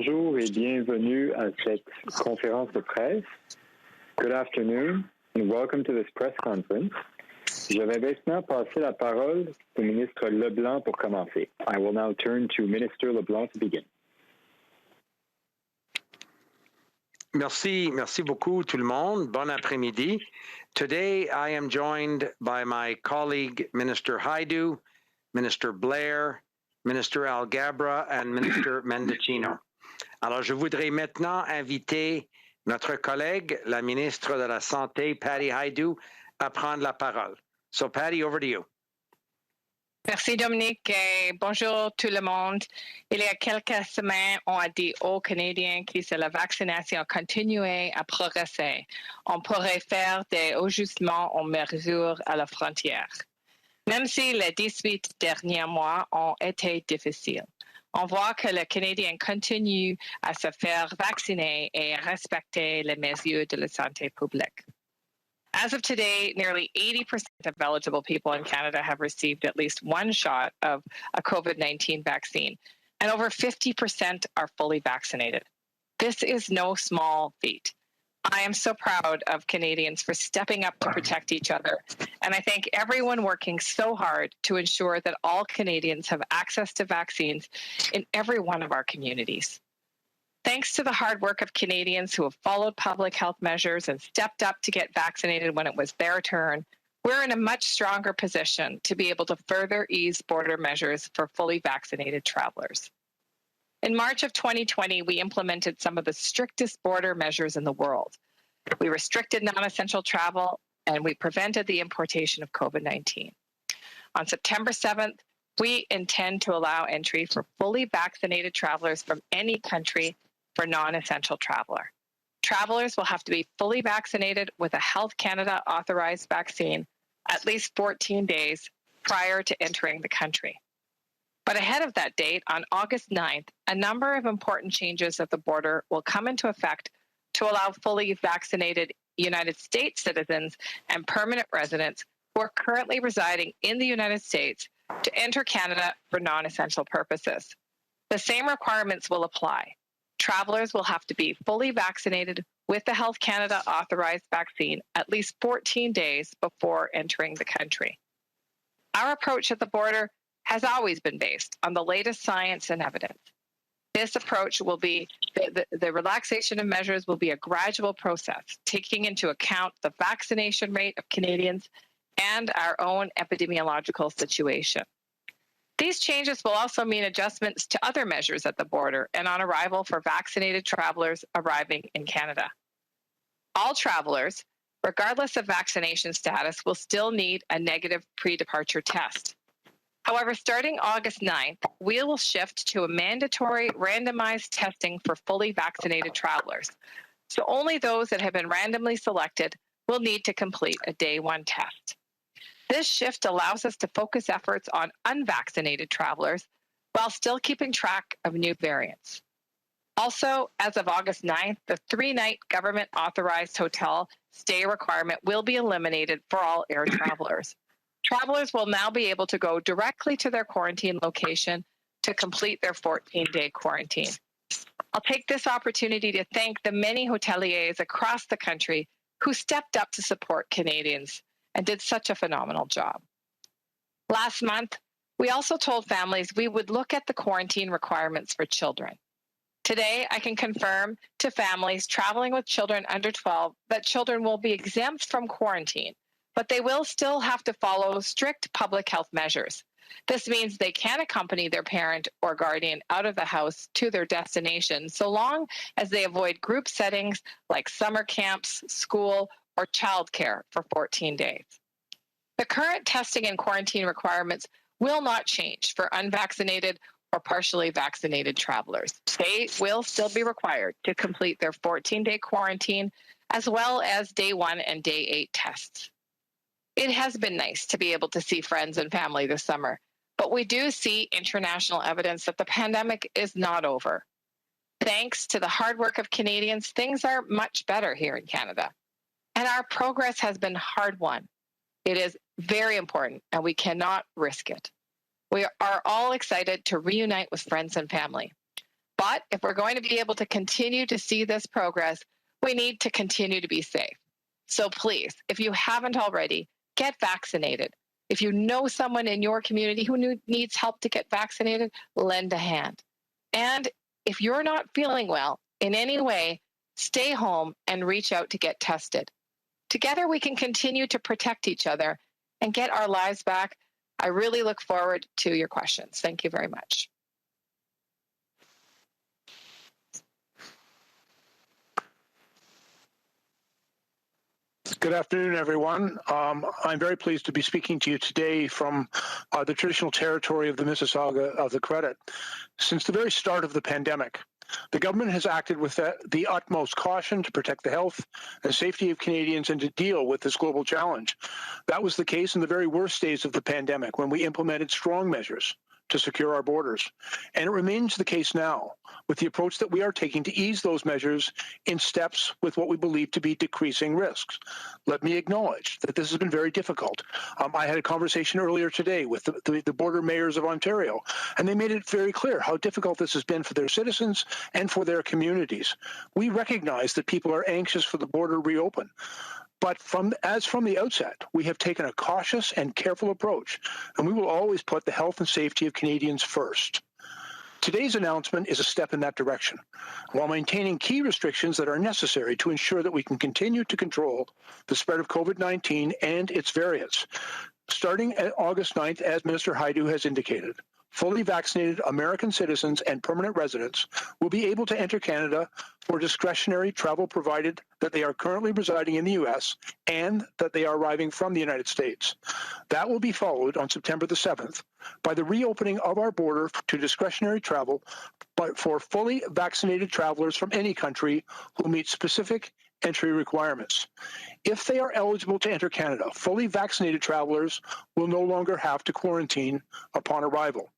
Bonjour et bienvenue à cette conférence de presse. Good afternoon and welcome to this press conference. Je vais maintenant passer la parole au ministre LeBlanc pour commencer. I will now turn to Minister LeBlanc to begin. Merci beaucoup tout le monde. Bon après-midi. Today I am joined by my colleague Minister Hajdu, Minister Blair, Minister Alghabra and Minister Mendicino. Alors, je voudrais maintenant inviter notre collègue, la ministre de la Santé, Patty Hajdu, à prendre la parole. So, Patty, over to you. Merci, Dominic, et bonjour tout le monde. Il y a quelques semaines, on a dit aux Canadiens que si la vaccination continuait à progresser, on pourrait faire des ajustements aux mesures à la frontière. Même si les 18 derniers mois ont été difficiles, on voit que les Canadiens continuent à se faire vacciner et à respecter les mesures de la santé publique. As of today, nearly 80% of eligible people in Canada have received at least one shot of a COVID-19 vaccine, and over 50% are fully vaccinated. This is no small feat. I am so proud of Canadians for stepping up to protect each other, and I thank everyone working so hard to ensure that all Canadians have access to vaccines in every one of our communities. Thanks to the hard work of Canadians who have followed public health measures and stepped up to get vaccinated when it was their turn, we're in a much stronger position to be able to further ease border measures for fully vaccinated travelers. In March of 2020, we implemented some of the strictest border measures in the world. We restricted non-essential travel, and we prevented the importation of COVID-19. On September 7th, we intend to allow entry for fully vaccinated travelers from any country for non-essential traveler. Travelers will have to be fully vaccinated with a Health Canada authorized vaccine at least 14 days prior to entering the country. But ahead of that date, on August 9th, a number of important changes at the border will come into effect to allow fully vaccinated United States citizens and permanent residents who are currently residing in the United States to enter Canada for non-essential purposes. The same requirements will apply. Travelers will have to be fully vaccinated with the Health Canada authorized vaccine at least 14 days before entering the country. Our approach at the border has always been based on the latest science and evidence. This approach will be, the relaxation of measures will be a gradual process, taking into account the vaccination rate of Canadians and our own epidemiological situation. These changes will also mean adjustments to other measures at the border and on arrival for vaccinated travelers arriving in Canada. All travelers, regardless of vaccination status, will still need a negative pre-departure test. However, starting August 9th, we will shift to a mandatory randomized testing for fully vaccinated travelers. So only those that have been randomly selected will need to complete a day one test. This shift allows us to focus efforts on unvaccinated travelers while still keeping track of new variants. Also, as of August 9th, the 3-night government-authorized hotel stay requirement will be eliminated for all air travelers. Travelers will now be able to go directly to their quarantine location to complete their 14-day quarantine. I'll take this opportunity to thank the many hoteliers across the country who stepped up to support Canadians and did such a phenomenal job. Last month, we also told families we would look at the quarantine requirements for children. Today, I can confirm to families traveling with children under 12 that children will be exempt from quarantine, but they will still have to follow strict public health measures. This means they can accompany their parent or guardian out of the house to their destination, so long as they avoid group settings like summer camps, school, or childcare for 14 days. The current testing and quarantine requirements will not change for unvaccinated or partially vaccinated travelers. They will still be required to complete their 14-day quarantine as well as day 1 and day 8 tests. It has been nice to be able to see friends and family this summer, but we do see international evidence that the pandemic is not over. Thanks to the hard work of Canadians, things are much better here in Canada. And our progress has been hard-won. It is very important, and we cannot risk it. We are all excited to reunite with friends and family. But if we're going to be able to continue to see this progress, we need to continue to be safe. So please, if you haven't already, get vaccinated. If you know someone in your community who needs help to get vaccinated, lend a hand. And if you're not feeling well in any way, stay home and reach out to get tested. Together, we can continue to protect each other and get our lives back. I really look forward to your questions. Thank you very much. Good afternoon, everyone. I'm very pleased to be speaking to you today from the traditional territory of the Mississauga of the Credit. Since the very start of the pandemic, the government has acted with the utmost caution to protect the health and safety of Canadians and to deal with this global challenge. That was the case in the very worst days of the pandemic when we implemented strong measures to secure our borders. And it remains the case now with the approach that we are taking to ease those measures in steps with what we believe to be decreasing risks. Let me acknowledge that this has been very difficult. I had a conversation earlier today with the border mayors of Ontario, and they made it very clear how difficult this has been for their citizens and for their communities. We recognize that people are anxious for the border reopen. But from the outset, we have taken a cautious and careful approach, and we will always put the health and safety of Canadians first. Today's announcement is a step in that direction, while maintaining key restrictions that are necessary to ensure that we can continue to control the spread of COVID-19 and its variants. Starting at August 9th, as Minister Hajdu has indicated, fully vaccinated American citizens and permanent residents will be able to enter Canada for discretionary travel provided that they are currently residing in the U.S. and that they are arriving from the United States. That will be followed on September the 7th by the reopening of our border to discretionary travel, but for fully vaccinated travelers from any country who meet specific entry requirements. If they are eligible to enter Canada, fully vaccinated travelers will no longer have to quarantine upon arrival.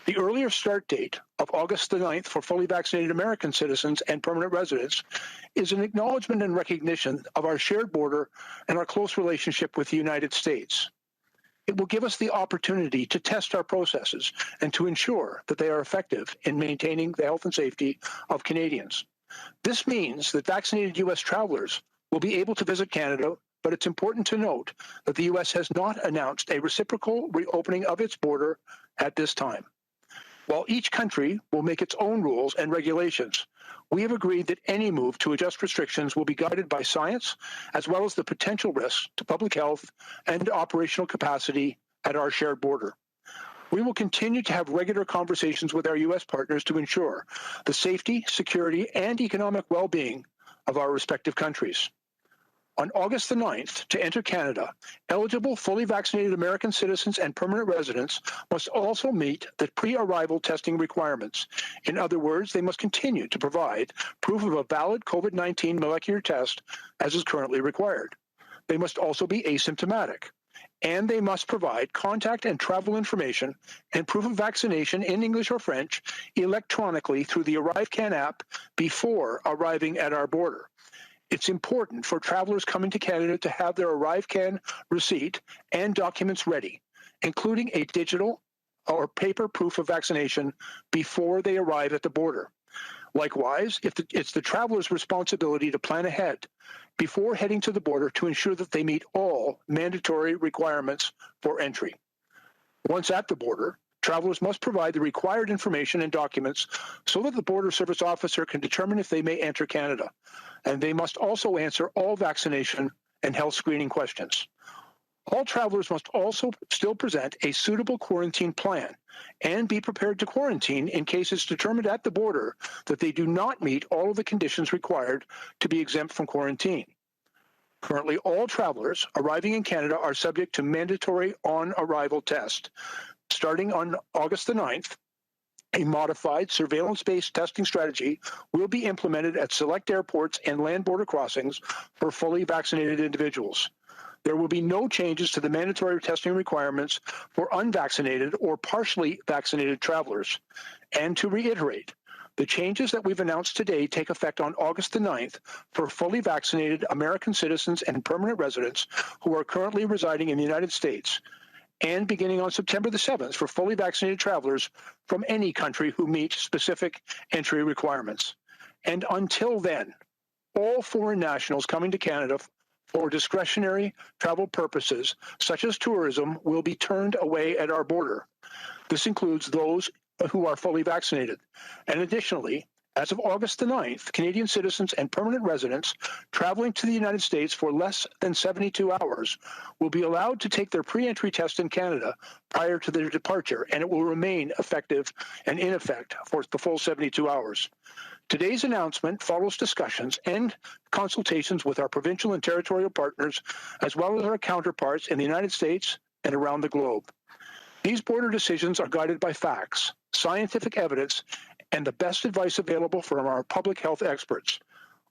The earlier start date of August the 9th for fully vaccinated American citizens and permanent residents is an acknowledgement and recognition of our shared border and our close relationship with the United States. It will give us the opportunity to test our processes and to ensure that they are effective in maintaining the health and safety of Canadians. This means that vaccinated U.S. travelers will be able to visit Canada, but it's important to note that the U.S. has not announced a reciprocal reopening of its border at this time. While each country will make its own rules and regulations, we have agreed that any move to adjust restrictions will be guided by science, as well as the potential risks to public health and operational capacity at our shared border. We will continue to have regular conversations with our U.S. partners to ensure the safety, security, and economic well-being of our respective countries. On August the 9th, to enter Canada, eligible fully vaccinated American citizens and permanent residents must also meet the pre-arrival testing requirements. In other words, they must continue to provide proof of a valid COVID-19 molecular test as is currently required. They must also be asymptomatic. And they must provide contact and travel information and proof of vaccination in English or French electronically through the ArriveCan app before arriving at our border. It's important for travelers coming to Canada to have their ArriveCan receipt and documents ready, including a digital or paper proof of vaccination before they arrive at the border. Likewise, it's the traveler's responsibility to plan ahead before heading to the border to ensure that they meet all mandatory requirements for entry. Once at the border, travelers must provide the required information and documents so that the Border Service officer can determine if they may enter Canada. And they must also answer all vaccination and health screening questions. All travelers must also still present a suitable quarantine plan and be prepared to quarantine in case it's determined at the border that they do not meet all of the conditions required to be exempt from quarantine. Currently, all travelers arriving in Canada are subject to mandatory on-arrival test. Starting on August the 9th, a modified surveillance-based testing strategy will be implemented at select airports and land border crossings for fully vaccinated individuals. There will be no changes to the mandatory testing requirements for unvaccinated or partially vaccinated travelers. And to reiterate, the changes that we've announced today take effect on August the 9th for fully vaccinated American citizens and permanent residents who are currently residing in the United States. and beginning on September the 7th for fully vaccinated travelers from any country who meet specific entry requirements. And until then, all foreign nationals coming to Canada for discretionary travel purposes, such as tourism, will be turned away at our border. This includes those who are fully vaccinated. And additionally, as of August the 9th, Canadian citizens and permanent residents traveling to the United States for less than 72 hours will be allowed to take their pre-entry test in Canada prior to their departure, and it will remain effective and in effect for the full 72 hours. Today's announcement follows discussions and consultations with our provincial and territorial partners, as well as our counterparts in the United States and around the globe. These border decisions are guided by facts, scientific evidence, and the best advice available from our public health experts.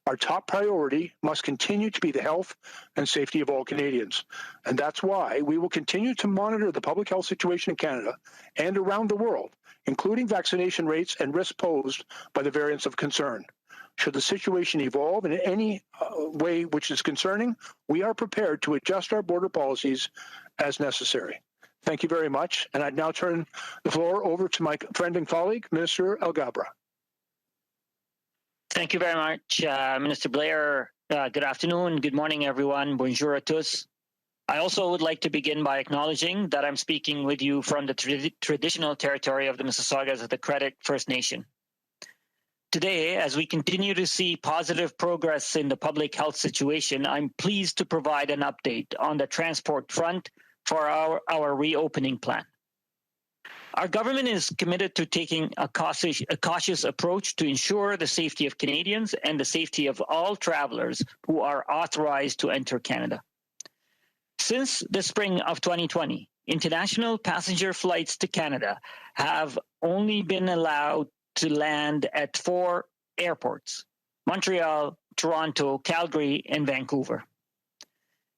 Our top priority must continue to be the health and safety of all Canadians. And that's why we will continue to monitor the public health situation in Canada and around the world, including vaccination rates and risks posed by the variants of concern. Should the situation evolve in any way which is concerning, we are prepared to adjust our border policies as necessary. Thank you very much. And I'd now turn the floor over to my friend and colleague, Minister Alghabra. Thank you very much, Minister Blair. Good afternoon, good morning, everyone. Bonjour à tous. I also would like to begin by acknowledging that I'm speaking with you from the traditional territory of the Mississaugas of the Credit First Nation. Today, as we continue to see positive progress in the public health situation, I'm pleased to provide an update on the transport front for our reopening plan. Our government is committed to taking a cautious approach to ensure the safety of Canadians and the safety of all travelers who are authorized to enter Canada. Since the spring of 2020, international passenger flights to Canada have only been allowed to land at 4 airports: Montreal, Toronto, Calgary, and Vancouver.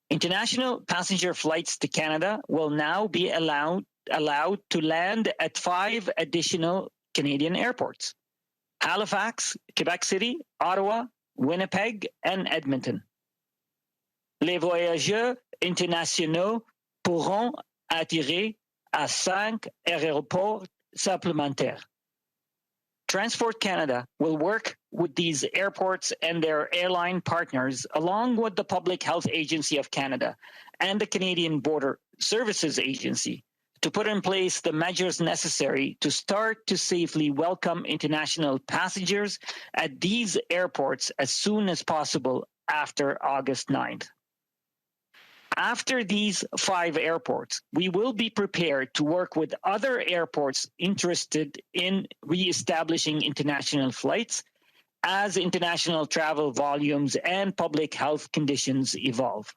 International passenger flights to Canada will now be allowed to land at 5 additional Canadian airports: Halifax, Québec City, Ottawa, Winnipeg, and Edmonton. Les voyageurs internationaux pourront atterrir à 5 aéroports supplémentaires. Transport Canada will work with these airports and their airline partners, along with the Public Health Agency of Canada and the Canadian Border Services Agency, to put in place the measures necessary to start to safely welcome international passengers at these airports as soon as possible after August 9th. After these 5 airports, we will be prepared to work with other airports interested in reestablishing international flights as international travel volumes and public health conditions evolve.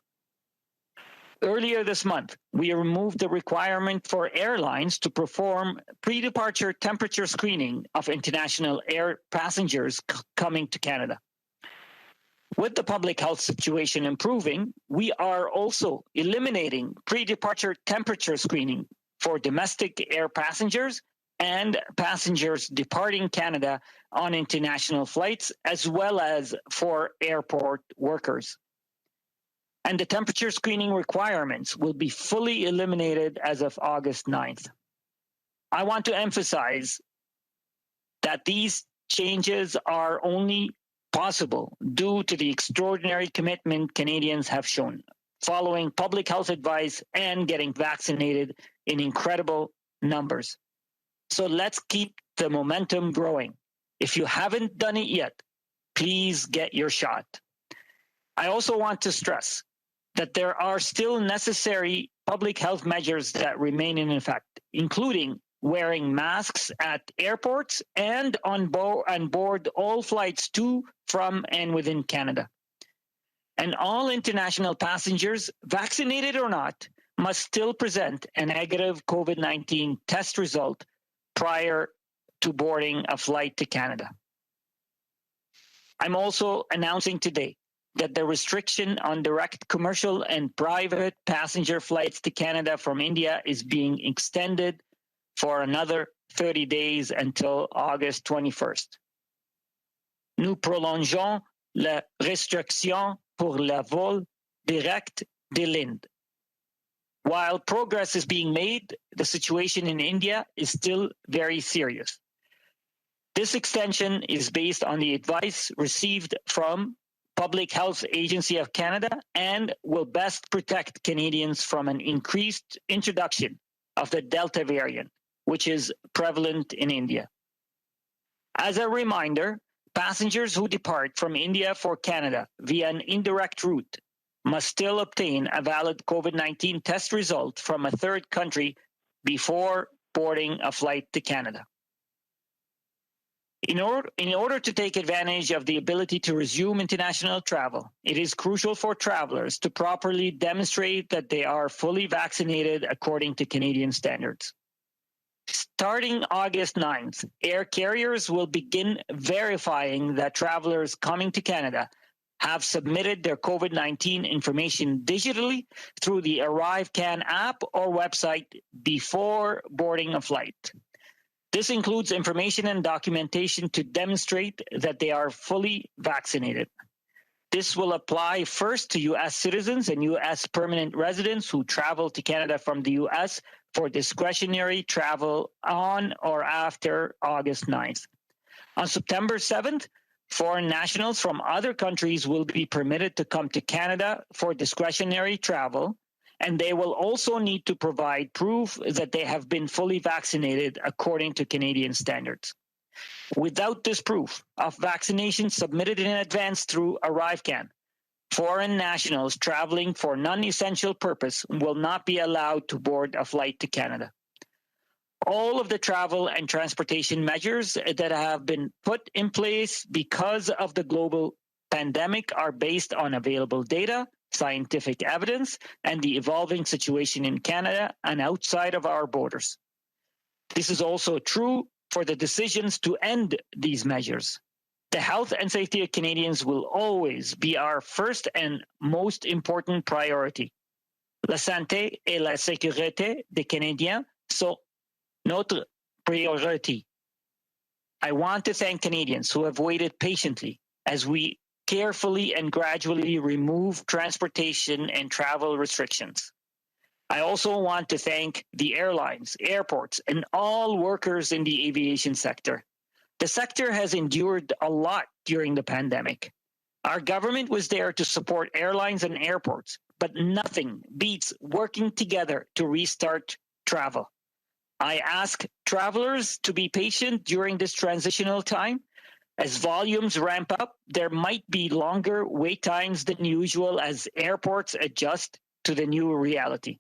Earlier this month, we removed the requirement for airlines to perform pre-departure temperature screening of international air passengers coming to Canada. With the public health situation improving, we are also eliminating pre-departure temperature screening for domestic air passengers and passengers departing Canada on international flights, as well as for airport workers. And the temperature screening requirements will be fully eliminated as of August 9th. I want to emphasize that these changes are only possible due to the extraordinary commitment Canadians have shown, following public health advice and getting vaccinated in incredible numbers. So let's keep the momentum growing. If you haven't done it yet, please get your shot. I also want to stress that there are still necessary public health measures that remain in effect, including wearing masks at airports and on board all flights to, from, and within Canada. And all international passengers, vaccinated or not, must still present a negative COVID-19 test result prior to boarding a flight to Canada. I'm also announcing today that the restriction on direct commercial and private passenger flights to Canada from India is being extended for another 30 days until August 21st. Nous prolongeons la restriction pour le vol direct de l'Inde. While progress is being made, the situation in India is still very serious. This extension is based on the advice received from Public Health Agency of Canada and will best protect Canadians from an increased introduction of the Delta variant, which is prevalent in India. As a reminder, passengers who depart from India for Canada via an indirect route must still obtain a valid COVID-19 test result from a third country before boarding a flight to Canada. In order to take advantage of the ability to resume international travel, it is crucial for travelers to properly demonstrate that they are fully vaccinated according to Canadian standards. Starting August 9th, air carriers will begin verifying that travelers coming to Canada have submitted their COVID-19 information digitally through the ArriveCan app or website before boarding a flight. This includes information and documentation to demonstrate that they are fully vaccinated. This will apply first to U.S. citizens and U.S. permanent residents who travel to Canada from the U.S. for discretionary travel on or after August 9th. On September 7th, foreign nationals from other countries will be permitted to come to Canada for discretionary travel, and they will also need to provide proof that they have been fully vaccinated according to Canadian standards. Without this proof of vaccination submitted in advance through ArriveCan, foreign nationals traveling for non-essential purpose will not be allowed to board a flight to Canada. All of the travel and transportation measures that have been put in place because of the global pandemic are based on available data, scientific evidence, and the evolving situation in Canada and outside of our borders. This is also true for the decisions to end these measures. The health and safety of Canadians will always be our first and most important priority. La santé et la sécurité des Canadiens sont notre priorité. I want to thank Canadians who have waited patiently as we carefully and gradually remove transportation and travel restrictions. I also want to thank the airlines, airports, and all workers in the aviation sector. The sector has endured a lot during the pandemic. Our government was there to support airlines and airports, but nothing beats working together to restart travel. I ask travelers to be patient during this transitional time. As volumes ramp up, there might be longer wait times than usual as airports adjust to the new reality.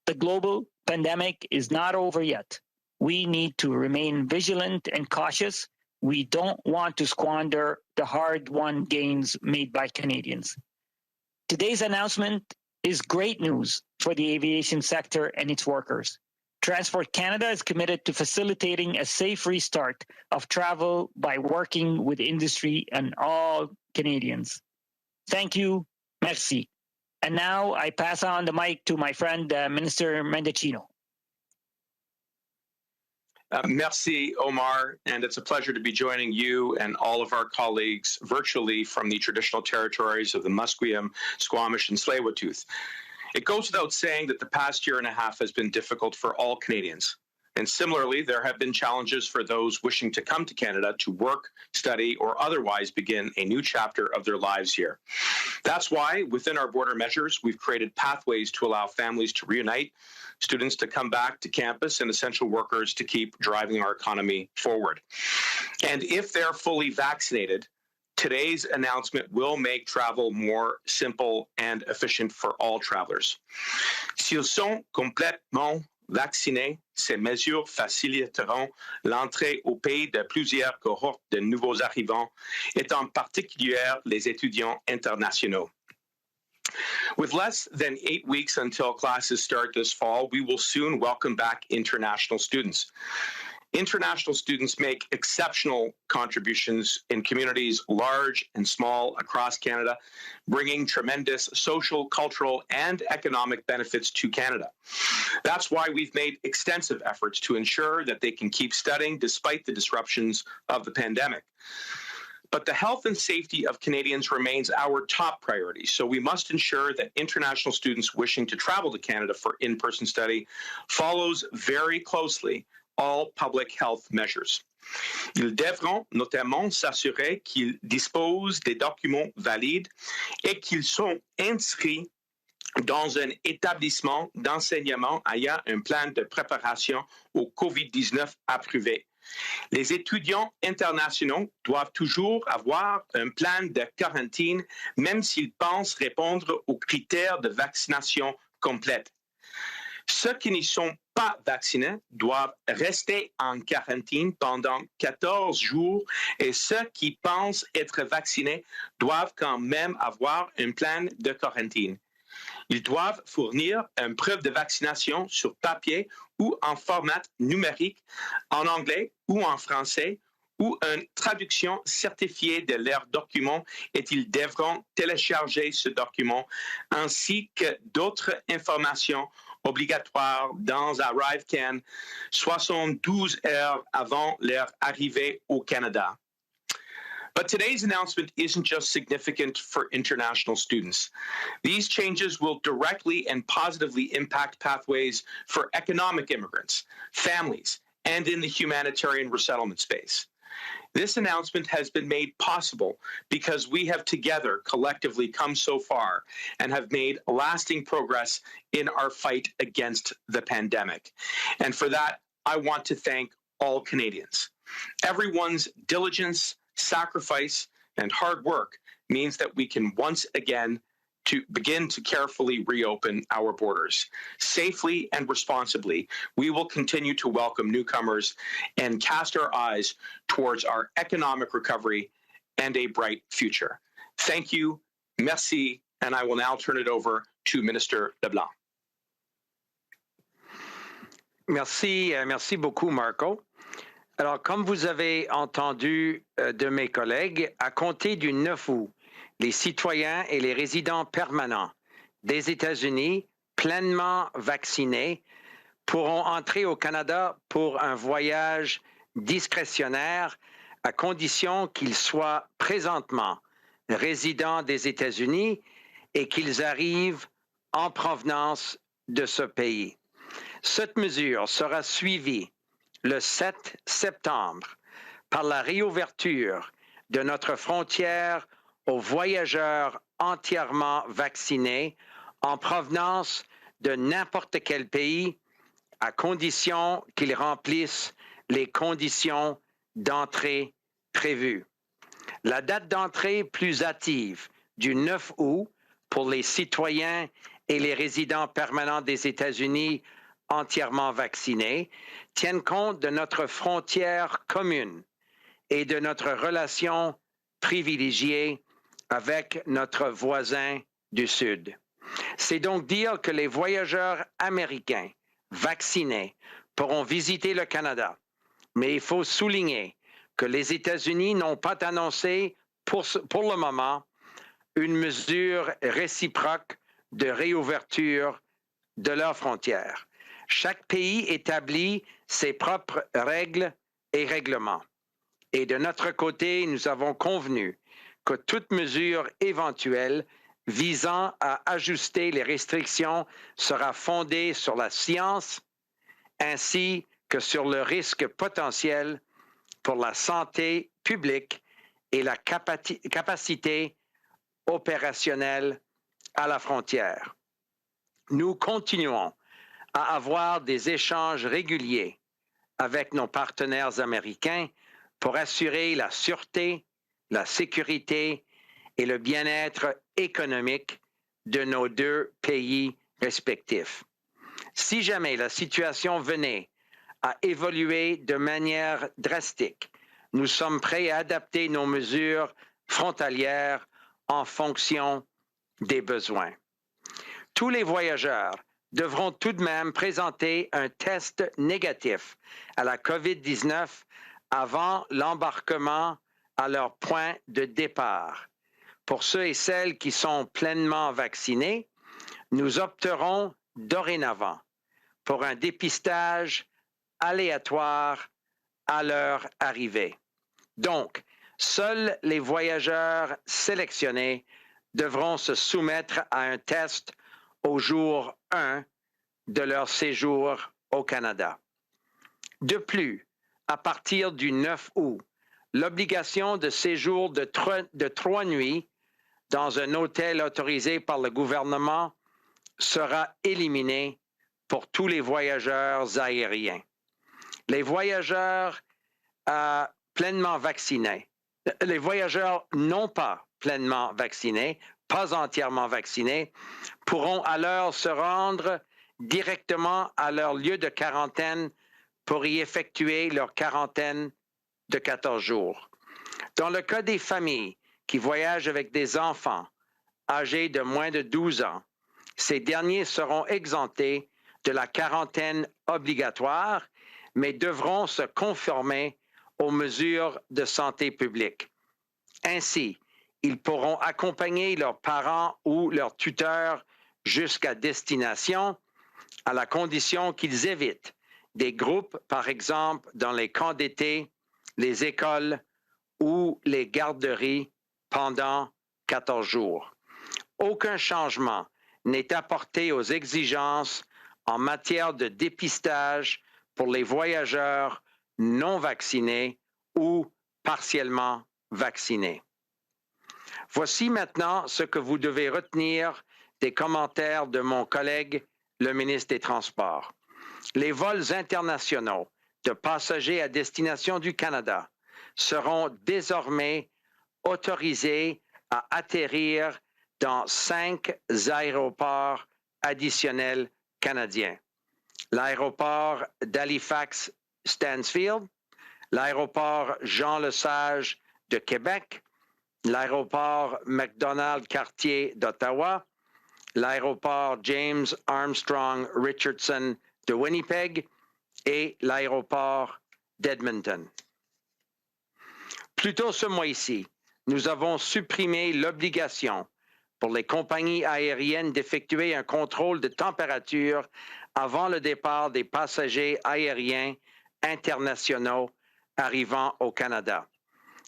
The global pandemic is not over yet. We need to remain vigilant and cautious. We don't want to squander the hard-won gains made by Canadians. Today's announcement is great news for the aviation sector and its workers. Transport Canada is committed to facilitating a safe restart of travel by working with industry and all Canadians. Thank you. Merci. And now I pass on the mic to my friend, Minister Mendicino. Merci, Omar, and it's a pleasure to be joining you and all of our colleagues virtually from the traditional territories of the Musqueam, Squamish, and Tsleil-Waututh. It goes without saying that the past year and a half has been difficult for all Canadians. And similarly, there have been challenges for those wishing to come to Canada to work, study, or otherwise begin a new chapter of their lives here. That's why, within our border measures, we've created pathways to allow families to reunite, students to come back to campus, and essential workers to keep driving our economy forward. And if they're fully vaccinated, today's announcement will make travel more simple and efficient for all travelers. S'ils sont complètement vaccinés, ces mesures faciliteront l'entrée au pays de plusieurs cohortes de nouveaux arrivants, et en particulier les étudiants internationaux. With less than 8 weeks until classes start this fall, we will soon welcome back international students. International students make exceptional contributions in communities large and small across Canada, bringing tremendous social, cultural, and economic benefits to Canada. That's why we've made extensive efforts to ensure that they can keep studying despite the disruptions of the pandemic. But the health and safety of Canadians remains our top priority, so we must ensure that international students wishing to travel to Canada for in-person study follows very closely all public health measures. Ils devront notamment s'assurer qu'ils disposent des documents valides et qu'ils sont inscrits dans un établissement d'enseignement ayant un plan de préparation au COVID-19 approuvé. Les étudiants internationaux doivent toujours avoir un plan de quarantaine, même s'ils pensent répondre aux critères de vaccination complète. Ceux qui ne sont pas vaccinés doivent rester en quarantaine pendant 14 jours et ceux qui pensent être vaccinés doivent quand même avoir un plan de quarantaine. Ils doivent fournir une preuve de vaccination sur papier ou en format numérique, en anglais ou en français, ou une traduction certifiée de leurs documents et ils devront télécharger ce document ainsi que d'autres informations obligatoires dans ArriveCan 72 heures avant leur arrivée au Canada. But today's announcement isn't just significant for international students. These changes will directly and positively impact pathways for economic immigrants, families, and in the humanitarian resettlement space. This announcement has been made possible because we have together collectively come so far and have made lasting progress in our fight against the pandemic. And for that, I want to thank all Canadians. Everyone's diligence, sacrifice, and hard work means that we can once again to begin to carefully reopen our borders. Safely and responsibly, we will continue to welcome newcomers and cast our eyes towards our economic recovery and a bright future. Thank you, merci, and I will now turn it over to Minister LeBlanc. Merci beaucoup, Marco. Alors, comme vous avez entendu de mes collègues, à compter du 9 août, les citoyens et les résidents permanents des États-Unis pleinement vaccinés pourront entrer au Canada pour un voyage discrétionnaire à condition qu'ils soient présentement résidents des États-Unis et qu'ils arrivent en provenance de ce pays. Cette mesure sera suivie le 7 septembre par la réouverture de notre frontière aux voyageurs entièrement vaccinés en provenance de n'importe quel pays à condition qu'ils remplissent les conditions d'entrée prévues. La date d'entrée plus hâtive du 9 août pour les citoyens et les résidents permanents des États-Unis entièrement vaccinés tiennent compte de notre frontière commune et de notre relation privilégiée avec notre voisin du Sud. C'est donc dire que les voyageurs américains vaccinés pourront visiter le Canada, mais il faut souligner que les États-Unis n'ont pas annoncé pour le moment une mesure réciproque de réouverture de leurs frontières. Chaque pays établit ses propres règles et règlements. Et de notre côté, nous avons convenu que toute mesure éventuelle visant à ajuster les restrictions sera fondée sur la science ainsi que sur le risque potentiel pour la santé publique et la capacité opérationnelle à la frontière. Nous continuons à avoir des échanges réguliers avec nos partenaires américains pour assurer la sûreté, la sécurité et le bien-être économique de nos deux pays respectifs. Si jamais la situation venait à évoluer de manière drastique, nous sommes prêts à adapter nos mesures frontalières en fonction des besoins. Tous les voyageurs devront tout de même présenter un test négatif à la COVID-19 avant l'embarquement à leur point de départ. Pour ceux et celles qui sont pleinement vaccinés, nous opterons dorénavant pour un dépistage aléatoire à leur arrivée. Donc, Seuls les voyageurs sélectionnés devront se soumettre à un test au jour 1 de leur séjour au Canada. De plus, à partir du 9 août, l'obligation de séjour de 3 nuits dans un hôtel autorisé par le gouvernement sera éliminée pour tous les voyageurs aériens. Les voyageurs pleinement vaccinés, les voyageurs non pas pleinement vaccinés, pas entièrement vaccinés, pourront alors se rendre directement à leur lieu de quarantaine pour y effectuer leur quarantaine de 14 jours. Dans le cas des familles qui voyagent avec des enfants âgés de moins de 12 ans, ces derniers seront exemptés de la quarantaine obligatoire, mais devront se conformer aux mesures de santé publique. Ainsi, ils pourront accompagner leurs parents ou leurs tuteurs jusqu'à destination, à la condition qu'ils évitent des groupes, par exemple, dans les camps d'été, les écoles ou les garderies pendant 14 jours. Aucun changement n'est apporté aux exigences en matière de dépistage pour les voyageurs non vaccinés ou partiellement vaccinés. Voici maintenant ce que vous devez retenir des commentaires de mon collègue, le ministre des Transports. Les vols internationaux de passagers à destination du Canada seront désormais autorisés à atterrir dans 5 aéroports additionnels canadiens. L'aéroport d'Halifax Stansfield, l'aéroport Jean-Lesage de Québec, l'aéroport McDonald-Cartier d'Ottawa, l'aéroport James Armstrong Richardson de Winnipeg et l'aéroport d'Edmonton. Plus tôt ce mois-ci, nous avons supprimé l'obligation pour les compagnies aériennes d'effectuer un contrôle de température avant le départ des passagers aériens internationaux arrivant au Canada.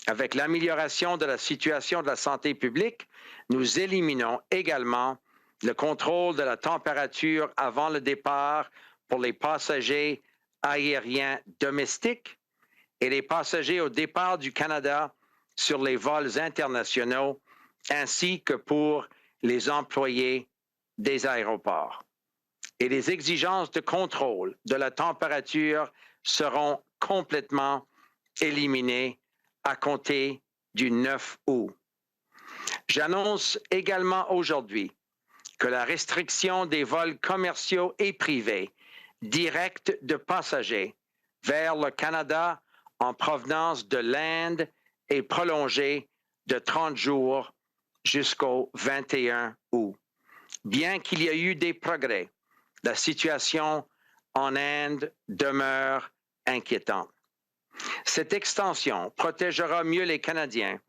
Avec l'amélioration de la situation de la santé publique, nous éliminons également le contrôle de la température avant le départ pour les passagers aériens domestiques et les passagers au départ du Canada sur les vols internationaux, ainsi que pour les employés des aéroports. Et les exigences de contrôle de la température seront complètement éliminées à compter du 9 août. J'annonce également aujourd'hui que la restriction des vols commerciaux et privés directs de passagers vers le Canada en provenance de l'Inde est prolongée de 30 jours jusqu'au 21 août. Bien qu'il y ait eu des progrès, la situation en Inde demeure inquiétante. Cette extension protégera mieux les Canadiens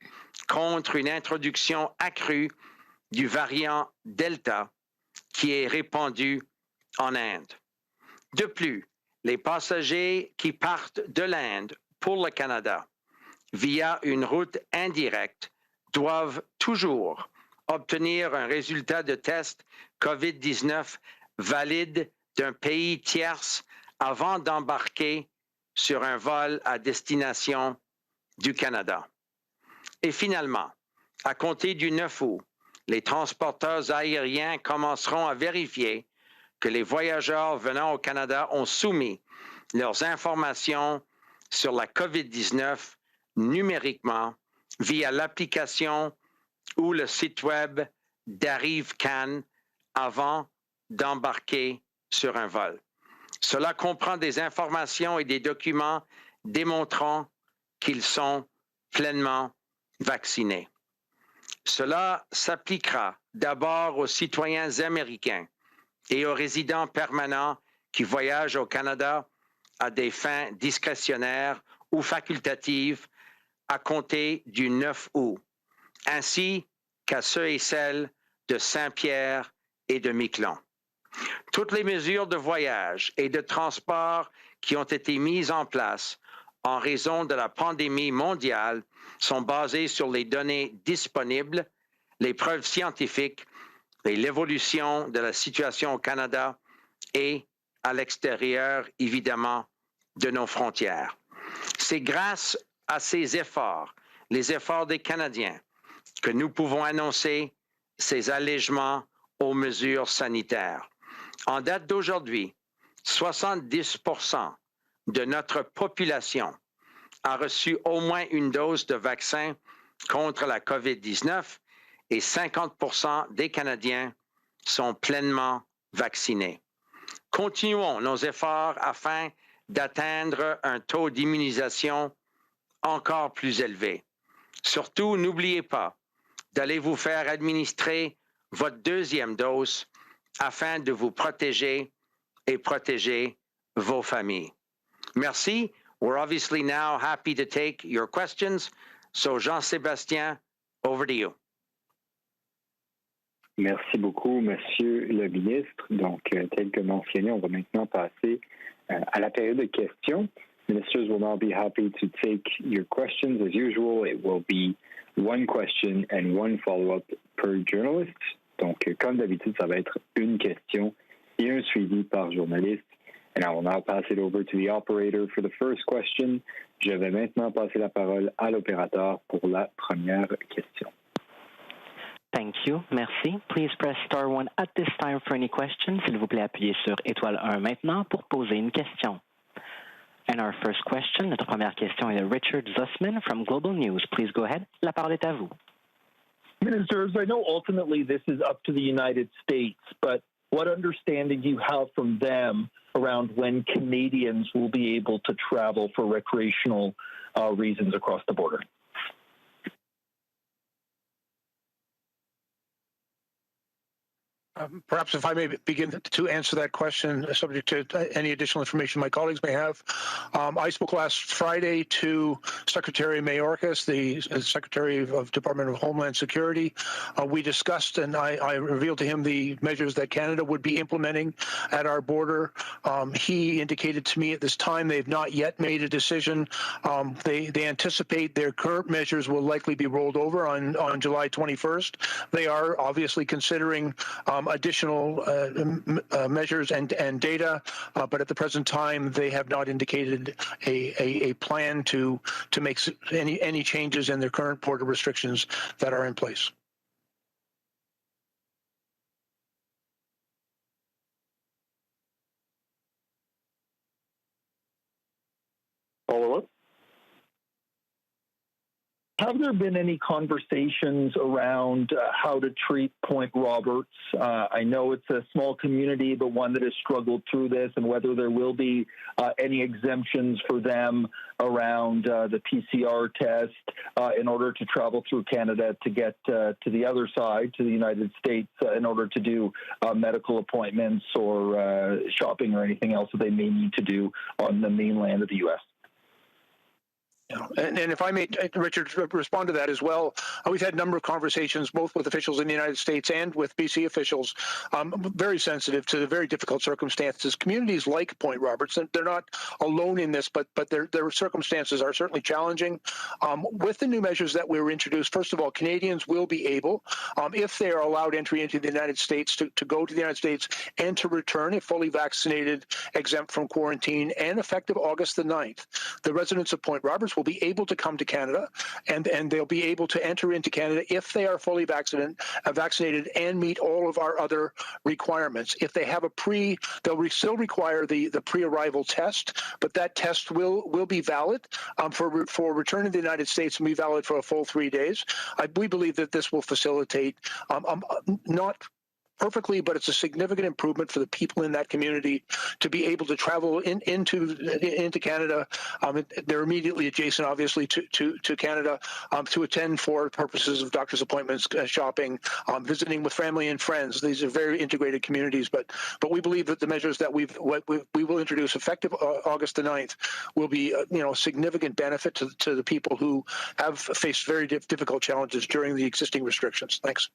contre une introduction accrue du variant Delta qui est répandu en Inde. De plus, les passagers qui partent de l'Inde pour le Canada via une route indirecte doivent toujours obtenir un résultat de test COVID-19 valide d'un pays tierce avant d'embarquer sur un vol à destination du Canada. Et finalement, à compter du 9 août, les transporteurs aériens commenceront à vérifier que les voyageurs venant au Canada ont soumis leurs informations sur la COVID-19 numériquement via l'application ou le site web d'Arrive-Can avant d'embarquer sur un vol. Cela comprend des informations et des documents démontrant qu'ils sont pleinement vaccinés. Cela s'appliquera d'abord aux citoyens américains et aux résidents permanents qui voyagent au Canada à des fins discrétionnaires ou facultatives à compter du 9 août, ainsi qu'à ceux et celles de Saint-Pierre et de Miquelon. Toutes les mesures de voyage et de transport qui ont été mises en place en raison de la pandémie mondiale sont basées sur les données disponibles, les preuves scientifiques et l'évolution de la situation au Canada et à l'extérieur, évidemment, de nos frontières. C'est grâce à ces efforts, les efforts des Canadiens, que nous pouvons annoncer ces allègements aux mesures sanitaires. En date d'aujourd'hui, 70% de notre population a reçu au moins une dose de vaccin contre la COVID-19 et 50% des Canadiens sont pleinement vaccinés. Continuons nos efforts afin d'atteindre un taux d'immunisation encore plus élevé. Surtout, n'oubliez pas d'aller vous faire administrer votre deuxième dose afin de vous protéger et protéger vos familles. Merci. We're obviously now happy to take your questions. So, Jean-Sébastien, over to you. Merci beaucoup, Monsieur le ministre. Donc, tel que mentionné, on va maintenant passer à la période de questions. Ministers will now be happy to take your questions. As usual, it will be one question and one follow-up per journalist. Donc, comme d'habitude, ça va être une question et un suivi par journaliste. And I will now pass it over to the operator for the first question. Je vais maintenant passer la parole à l'opérateur pour la première question. Thank you. Merci. Please press star 1 at this time for any questions. S'il vous plaît, appuyez sur étoile 1 maintenant pour poser une question. And our first question, notre première question est de Richard Zussman from Global News. Please go ahead. La parole est à vous. Ministers, I know ultimately this is up to the United States, but what understanding do you have from them around when Canadians will be able to travel for recreational reasons across the border? Perhaps if I may begin to answer that question, subject to any additional information my colleagues may have. I spoke last Friday to Secretary Mayorkas, the Secretary of Department of Homeland Security. We discussed, and I revealed to him the measures that Canada would be implementing at our border. He indicated to me at this time they've not yet made a decision. They anticipate their current measures will likely be rolled over on July 21st. They are obviously considering additional measures and data, but at the present time, they have not indicated a plan to make any changes in their current border restrictions that are in place. Follow-up? Have there been any conversations around how to treat Point Roberts? I know it's a small community, but one that has struggled through this, and whether there will be any exemptions for them around the PCR test in order to travel through Canada to get to the other side, to the United States, in order to do medical appointments or shopping or anything else that they may need to do on the mainland of the U.S.? And if I may, Richard, respond to that as well. We've had a number of conversations, both with officials in the United States and with BC officials, very sensitive to the very difficult circumstances. Communities like Point Roberts, they're not alone in this, but their circumstances are certainly challenging. With the new measures that were introduced, first of all, Canadians will be able, if they are allowed entry into the United States, to go to the United States and to return if fully vaccinated, exempt from quarantine, and effective August the 9th. The residents of Point Roberts will be able to come to Canada, and they'll be able to enter into Canada if they are fully vaccinated and meet all of our other requirements. If they have they'll still require the pre-arrival test, but that test will be valid for return to the United States and be valid for a full 3 days. We believe that this will facilitate not perfectly, but it's a significant improvement for the people in that community to be able to travel into Canada. They're immediately adjacent, obviously, to Canada to attend for purposes of doctor's appointments, shopping, visiting with family and friends. These are very integrated communities, but we believe that the measures that we will introduce effective August the 9th will be a significant benefit to the people who have faced very difficult challenges during the existing restrictions. Thanks.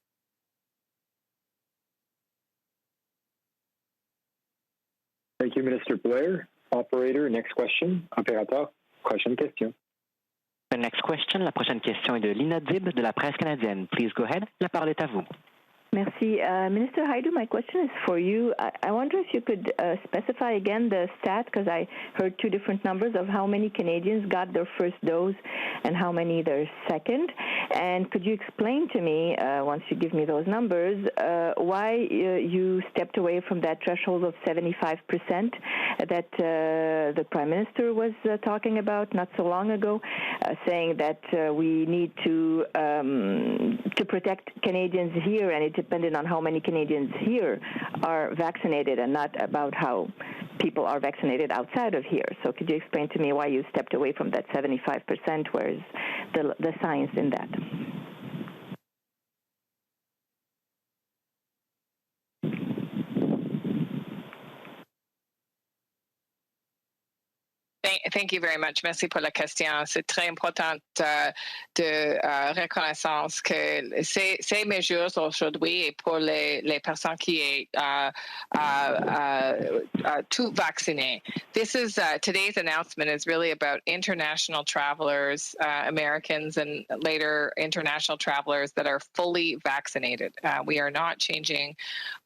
Thank you, Minister Blair. Operator, next question. Operator. Prochaine question. The next question, la prochaine question est de Lina Dib de la Presse canadienne. Please go ahead. La parole est à vous. Merci. Minister Hajdu, my question is for you. I wonder if you could specify again the stat, because I heard two different numbers of how many Canadians got their first dose and how many their second. And could you explain to me, once you give me those numbers, why you stepped away from that threshold of 75% that the Prime Minister was talking about not so long ago, saying that we need to protect Canadians here, and it depended on how many Canadians here are vaccinated and not about how people are vaccinated outside of here. So could you explain to me why you stepped away from that 75%? Where's the science in that? Thank you very much. Merci pour la question. C'est très important de reconnaissance que ces mesures aujourd'hui pour les personnes qui sont tout vaccinées. This is today's announcement is really about international travelers, Americans, and later international travelers that are fully vaccinated. We are not changing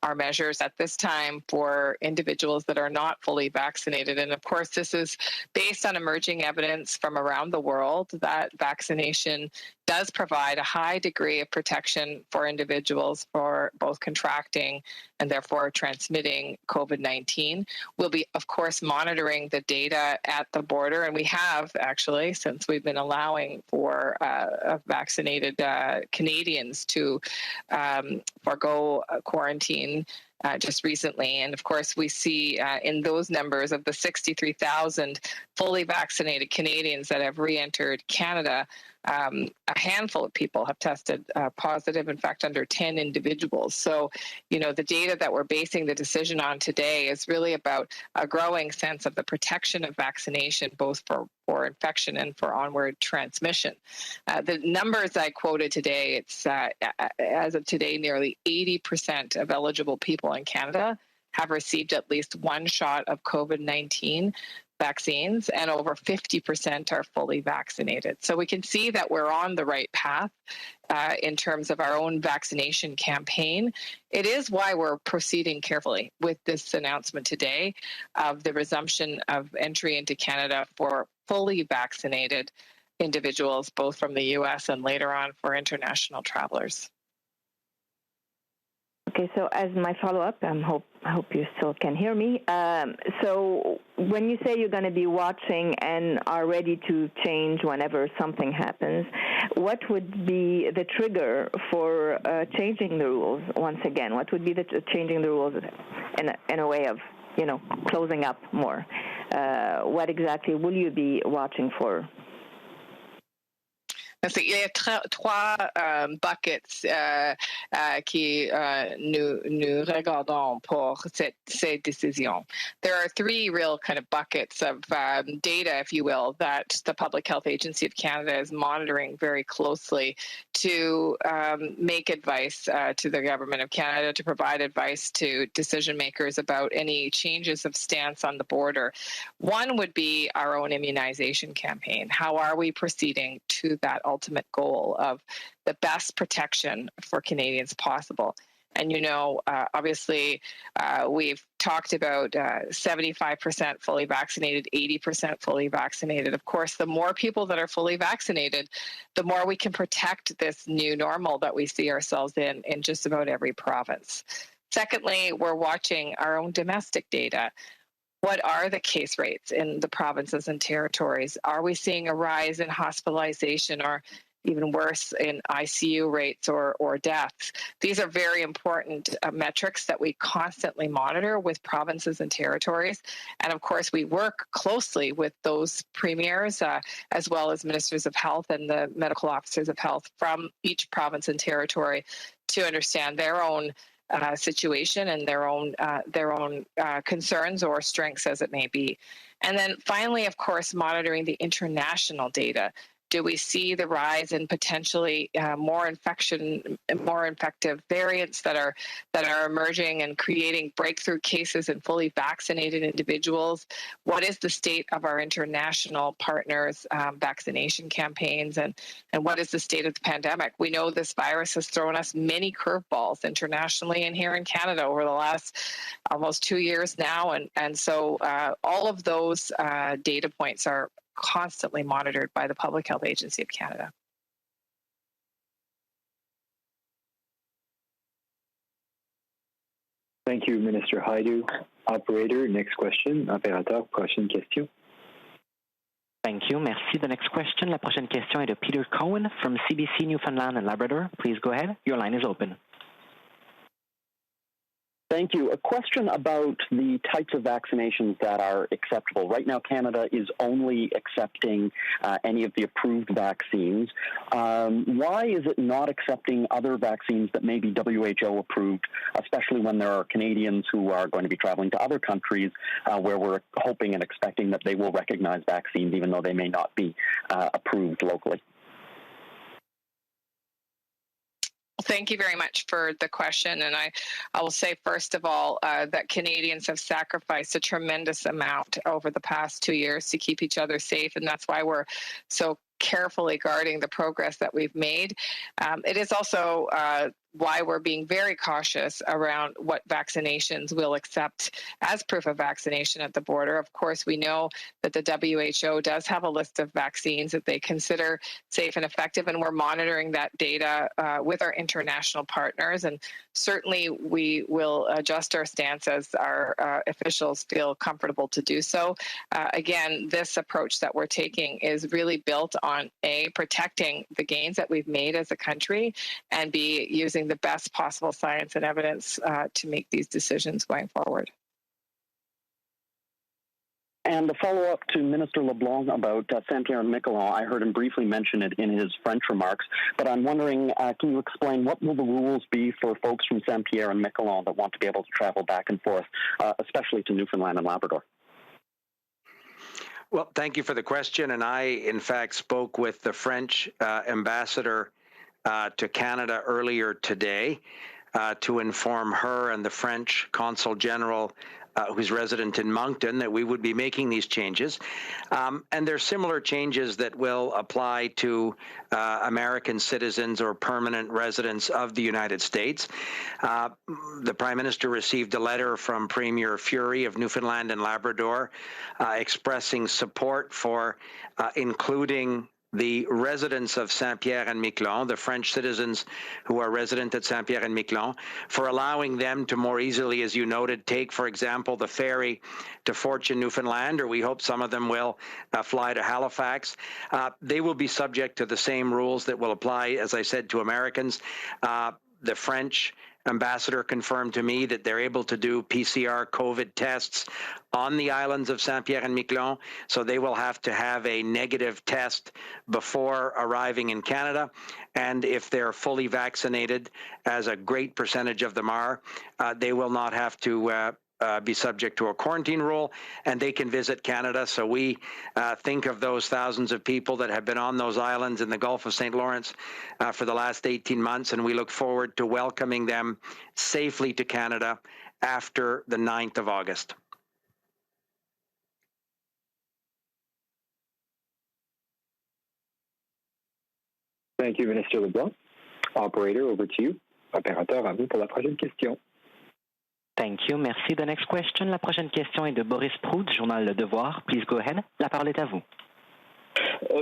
our measures at this time for individuals that are not fully vaccinated. And of course, this is based on emerging evidence from around the world that vaccination does provide a high degree of protection for individuals for both contracting and therefore transmitting COVID-19. We'll be, of course, monitoring the data at the border, and we have actually, since we've been allowing for vaccinated Canadians to forgo quarantine just recently. And of course, we see in those numbers of the 63,000 fully vaccinated Canadians that have re-entered Canada, a handful of people have tested positive, in fact, under 10 individuals. So, you know, the data that we're basing the decision on today is really about a growing sense of the protection of vaccination, both for infection and for onward transmission. The numbers I quoted today, it's as of today, nearly 80% of eligible people in Canada have received at least one shot of COVID-19 vaccines, and over 50% are fully vaccinated. So we can see that we're on the right path in terms of our own vaccination campaign. It is why we're proceeding carefully with this announcement today of the resumption of entry into Canada for fully vaccinated individuals, both from the U.S. and later on for international travelers. Okay, so as my follow-up, I hope you still can hear me. So when you say you're going to be watching and are ready to change whenever something happens, what would be the trigger for changing the rules once again? What would be the changing the rules in a way of, you know, closing up more? What exactly will you be watching for? Il y a trois buckets qui nous regardons pour ces décisions. There are three real kind of buckets of data, if you will, that the Public Health Agency of Canada is monitoring very closely to make advice to the Government of Canada, to provide advice to decision makers about any changes of stance on the border. One would be our own immunization campaign. How are we proceeding to that ultimate goal of the best protection for Canadians possible? And, you know, obviously, we've talked about 75% fully vaccinated, 80% fully vaccinated. Of course, the more people that are fully vaccinated, the more we can protect this new normal that we see ourselves in just about every province. Secondly, we're watching our own domestic data. What are the case rates in the provinces and territories? Are we seeing a rise in hospitalization or even worse in ICU rates or deaths? These are very important metrics that we constantly monitor with provinces and territories. And of course, we work closely with those premiers as well as ministers of health and the medical officers of health from each province and territory to understand their own situation and their own concerns or strengths as it may be. And then finally, of course, monitoring the international data Do we see the rise in potentially more infective variants that are emerging and creating breakthrough cases in fully vaccinated individuals? What is the state of our international partners' vaccination campaigns, and what is the state of the pandemic? We know this virus has thrown us many curveballs internationally and here in Canada over the last almost 2 years now, and so all of those data points are constantly monitored by the Public Health Agency of Canada. Thank you, Minister Hajdu. Operator, next question. Opérateur, prochaine question. Thank you. Merci. The next question. La prochaine question est de Peter Cohen from CBC Newfoundland and Labrador. Please go ahead. Your line is open. Thank you. A question about the types of vaccinations that are acceptable. Right now, Canada is only accepting any of the approved vaccines. Why is it not accepting other vaccines that may be WHO approved, especially when there are Canadians who are going to be traveling to other countries where we're hoping and expecting that they will recognize vaccines even though they may not be approved locally? Thank you very much for the question. And I will say, first of all, that Canadians have sacrificed a tremendous amount over the past 2 years to keep each other safe. And that's why we're so carefully guarding the progress that we've made. It is also why we're being very cautious around what vaccinations we'll accept as proof of vaccination at the border. Of course, we know that the WHO does have a list of vaccines that they consider safe and effective, and we're monitoring that data with our international partners. And certainly we will adjust our stance as our officials feel comfortable to do so. Again, this approach that we're taking is really built on A, protecting the gains that we've made as a country, and B, using the best possible science and evidence to make these decisions going forward. And a follow-up to Minister LeBlanc about Saint-Pierre and Miquelon. I heard him briefly mention it in his French remarks, but I'm wondering, can you explain what will the rules be for folks from Saint-Pierre and Miquelon that want to be able to travel back and forth, especially to Newfoundland and Labrador? Well, thank you for the question. And I, in fact, spoke with the French ambassador to Canada earlier today to inform her and the French Consul General, who's resident in Moncton, that we would be making these changes. And there's similar changes that will apply to American citizens or permanent residents of the United States. The Prime Minister received a letter from Premier Fury of Newfoundland and Labrador expressing support for including the residents of Saint-Pierre and Miquelon, the French citizens who are resident at Saint-Pierre and Miquelon, for allowing them to more easily, as you noted, take, for example, the ferry to Fortune, Newfoundland, or we hope some of them will fly to Halifax. They will be subject to the same rules that will apply, as I said, to Americans. The French ambassador confirmed to me that they're able to do PCR COVID tests on the islands of Saint-Pierre and Miquelon, so they will have to have a negative test before arriving in Canada. And if they're fully vaccinated, as a great percentage of them are, they will not have to be subject to a quarantine rule, and they can visit Canada. So we think of those thousands of people that have been on those islands in the Gulf of St. Lawrence for the last 18 months, and we look forward to welcoming them safely to Canada after the 9th of August. Thank you, Minister LeBlanc. Operator, over to you. Opérateur, à vous pour la prochaine question. Thank you. Merci. The next question. La prochaine question est de Boris Proulx du journal Le Devoir. Please go ahead. La parole est à vous.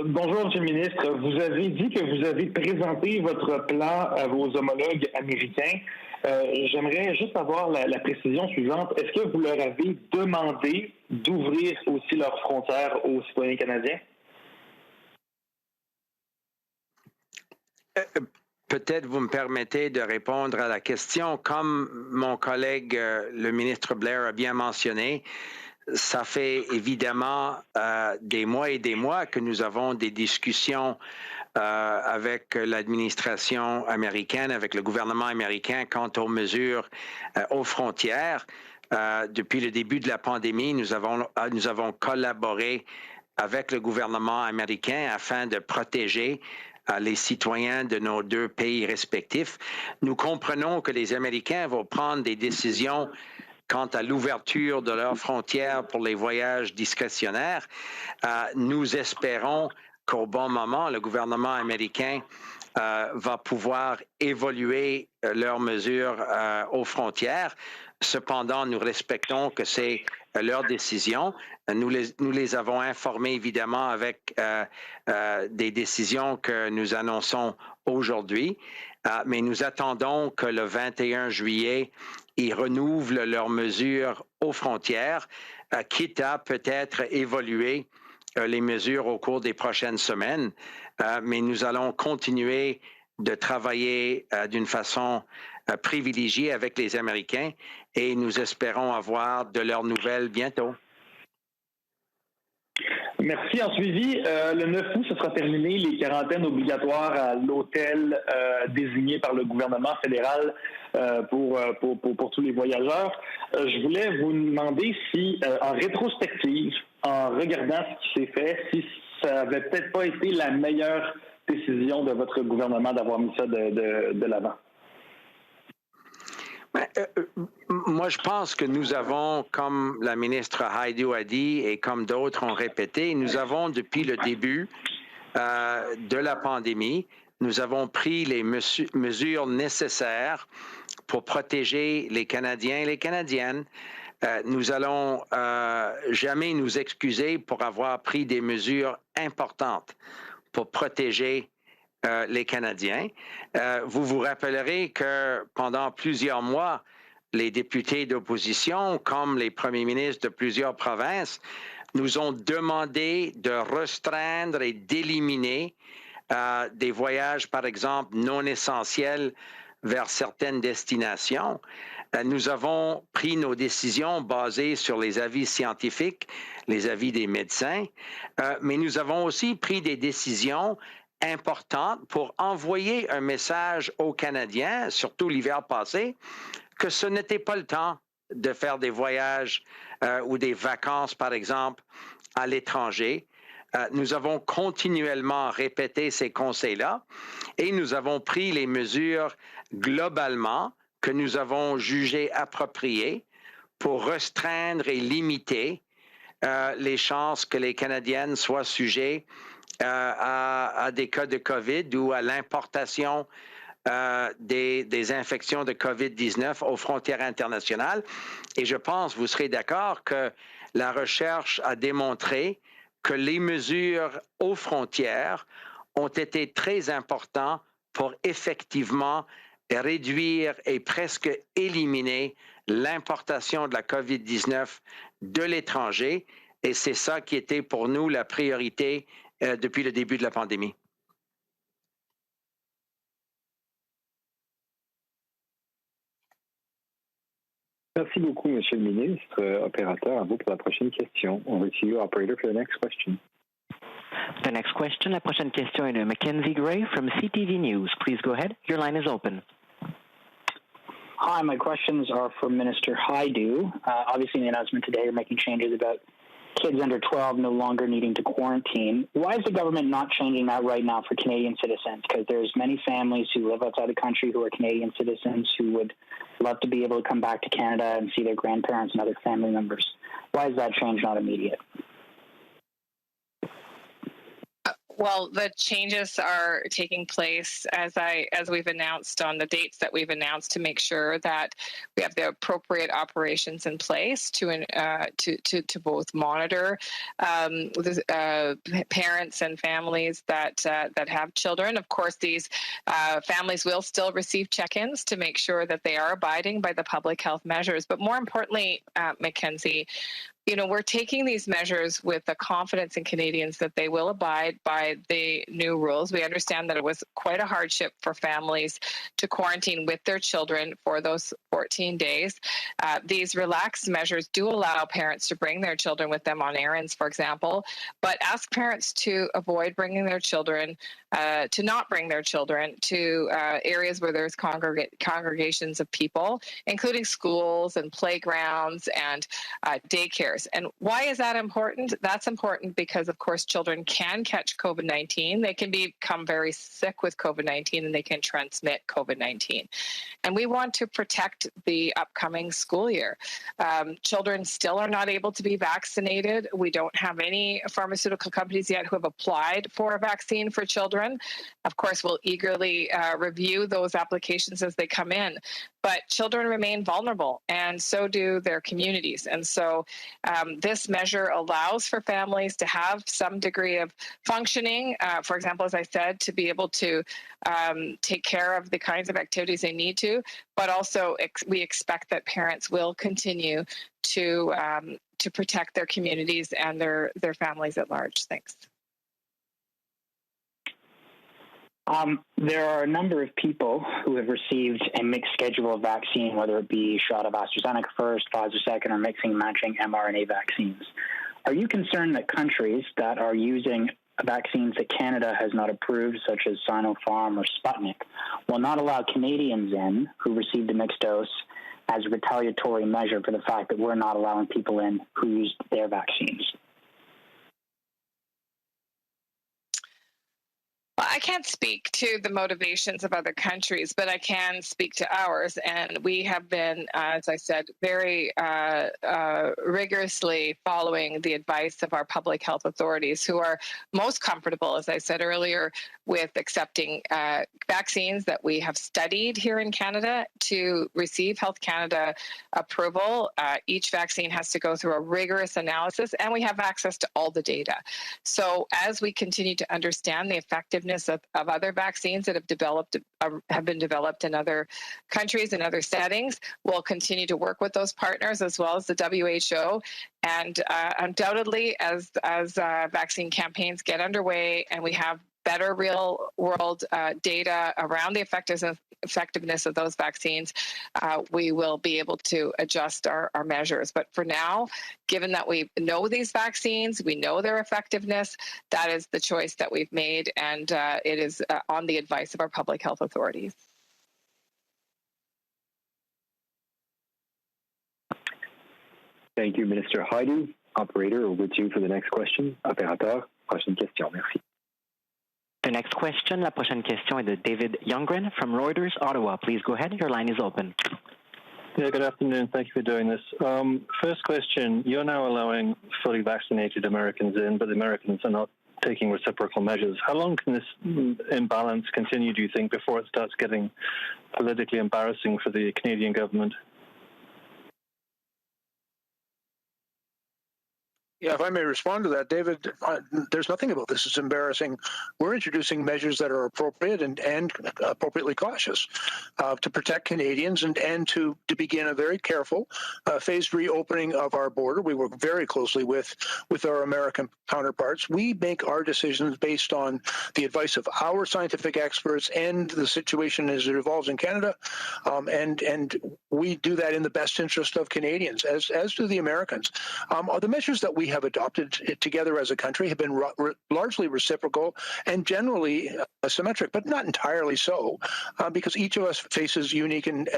Bonjour, Monsieur le ministre. Vous avez dit que vous avez présenté votre plan à vos homologues américains. J'aimerais juste avoir la précision suivante. Est-ce que vous leur avez demandé d'ouvrir aussi leurs frontières aux citoyens canadiens? Peut-être vous me permettez de répondre à la question. Comme mon collègue, le ministre Blair, a bien mentionné, ça fait évidemment des mois et des mois que nous avons des discussions avec l'administration américaine, avec le gouvernement américain quant aux mesures aux frontières. Depuis le début de la pandémie, nous avons collaboré avec le gouvernement américain afin de protéger les citoyens de nos deux pays respectifs. Nous comprenons que les Américains vont prendre des décisions quant à l'ouverture de leurs frontières pour les voyages discrétionnaires. Nous espérons qu'au bon moment, le gouvernement américain va pouvoir évaluer leurs mesures aux frontières. Cependant, nous respectons que c'est leur décision. Nous les avons informés, évidemment, avec des décisions que nous annonçons aujourd'hui, mais nous attendons que le 21 juillet, ils renouvelent leurs mesures aux frontières, quitte à peut-être évoluer les mesures au cours des prochaines semaines. Mais nous allons continuer de travailler d'une façon privilégiée avec les Américains et nous espérons avoir de leurs nouvelles bientôt. Merci. En suivi, le 9 août, ce sera terminé les quarantaines obligatoires à l'hôtel désigné par le gouvernement fédéral pour tous les voyageurs. Je voulais vous demander si, en rétrospective, en regardant ce qui s'est fait, si ça n'avait peut-être pas été la meilleure décision de votre gouvernement d'avoir mis ça de l'avant. Moi, je pense que nous avons, comme la ministre Hajdu a dit et comme d'autres ont répété, nous avons depuis le début de la pandémie, nous avons pris les mesures nécessaires pour protéger les Canadiens et les Canadiennes. Nous allons jamais nous excuser pour avoir pris des mesures importantes pour protéger les Canadiens. Vous vous rappellerez que pendant plusieurs mois, les députés d'opposition, comme les premiers ministres de plusieurs provinces, nous ont demandé de restreindre et d'éliminer des voyages, par exemple, non essentiels vers certaines destinations. Nous avons pris nos décisions basées sur les avis scientifiques, les avis des médecins, mais nous avons aussi pris des décisions importante pour envoyer un message aux Canadiens, surtout l'hiver passé, que ce n'était pas le temps de faire des voyages ou des vacances, par exemple, à l'étranger. Nous avons continuellement répété ces conseils-là et nous avons pris les mesures globalement que nous avons jugées appropriées pour restreindre et limiter les chances que les Canadiennes soient sujets à des cas de COVID ou à l'importation des infections de COVID-19 aux frontières internationales. Et je pense, vous serez d'accord, que la recherche a démontré que les mesures aux frontières ont été très importantes pour effectivement réduire et presque éliminer l'importation de la COVID-19 de l'étranger. Et c'est ça qui était pour nous la priorité depuis le début de la pandémie. Merci beaucoup, Monsieur le ministre. Opérateur, à vous pour la prochaine question. Over to you, operator, for the next question. The next question, la prochaine question est de Mackenzie Gray from CTV News. Please go ahead. Your line is open. Hi, my questions are for Minister Hajdu. Obviously, in the announcement today, you're making changes about kids under 12 no longer needing to quarantine. Why is the government not changing that right now for Canadian citizens? Because there's many families who live outside the country who are Canadian citizens who would love to be able to come back to Canada and see their grandparents and other family members. Why is that change not immediate? Well, the changes are taking place as we've announced on the dates that we've announced to make sure that we have the appropriate operations in place to both monitor the parents and families that have children. Of course, these families will still receive check-ins to make sure that they are abiding by the public health measures. But more importantly, Mackenzie, you know, we're taking these measures with the confidence in Canadians that they will abide by the new rules. We understand that it was quite a hardship for families to quarantine with their children for those 14 days. These relaxed measures do allow parents to bring their children with them on errands, for example, but ask parents to avoid bringing their children to not bring their children to areas where there's congregations of people, including schools and playgrounds and daycares. And why is that important? That's important because, of course, children can catch COVID-19. They can become very sick with COVID-19 and they can transmit COVID-19. And we want to protect the upcoming school year. Children still are not able to be vaccinated. We don't have any pharmaceutical companies yet who have applied for a vaccine for children. Of course, we'll eagerly review those applications as they come in. But children remain vulnerable, and so do their communities. And so this measure allows for families to have some degree of functioning, for example, as I said, to be able to take care of the kinds of activities they need to, but also we expect that parents will continue to protect their communities and their families at large. Thanks. There are a number of people who have received a mixed schedule of vaccine, whether it be a shot of AstraZeneca first, Pfizer second, or mixing matching mRNA vaccines. Are you concerned that countries that are using vaccines that Canada has not approved, such as Sinopharm or Sputnik, will not allow Canadians in who received a mixed dose as a retaliatory measure for the fact that we're not allowing people in who used their vaccines? I can't speak to the motivations of other countries, but I can speak to ours. And we have been, as I said, very rigorously following the advice of our public health authorities, who are most comfortable, as I said earlier, with accepting vaccines that we have studied here in Canada to receive Health Canada approval. Each vaccine has to go through a rigorous analysis, and we have access to all the data. So as we continue to understand the effectiveness of other vaccines that have been developed in other countries and other settings, we'll continue to work with those partners as well as the WHO. And undoubtedly, as vaccine campaigns get underway and we have better real-world data around the effectiveness of those vaccines, we will be able to adjust our measures. But for now, given that we know these vaccines, we know their effectiveness, that is the choice that we've made, and it is on the advice of our public health authorities. Thank you, Minister Hajdu. Operator, over to you for the next question. Opérateur, prochaine question. Merci. The next question, la prochaine question est de David Youngren from Reuters, Ottawa. Please go ahead. Your line is open. Yeah, good afternoon. Thank you for doing this. First question, you're now allowing fully vaccinated Americans in, but the Americans are not taking reciprocal measures. How long can this imbalance continue, do you think, before it starts getting politically embarrassing for the Canadian government? Yeah, if I may respond to that, David, there's nothing about this that's embarrassing. We're introducing measures that are appropriate and appropriately cautious to protect Canadians and to begin a very careful phased reopening of our border. We work very closely with our American counterparts. We make our decisions based on the advice of our scientific experts and the situation as it evolves in Canada, and we do that in the best interest of Canadians, as do the Americans. The measures that we have adopted together as a country have been largely reciprocal and generally symmetric, but not entirely so, because each of us faces unique and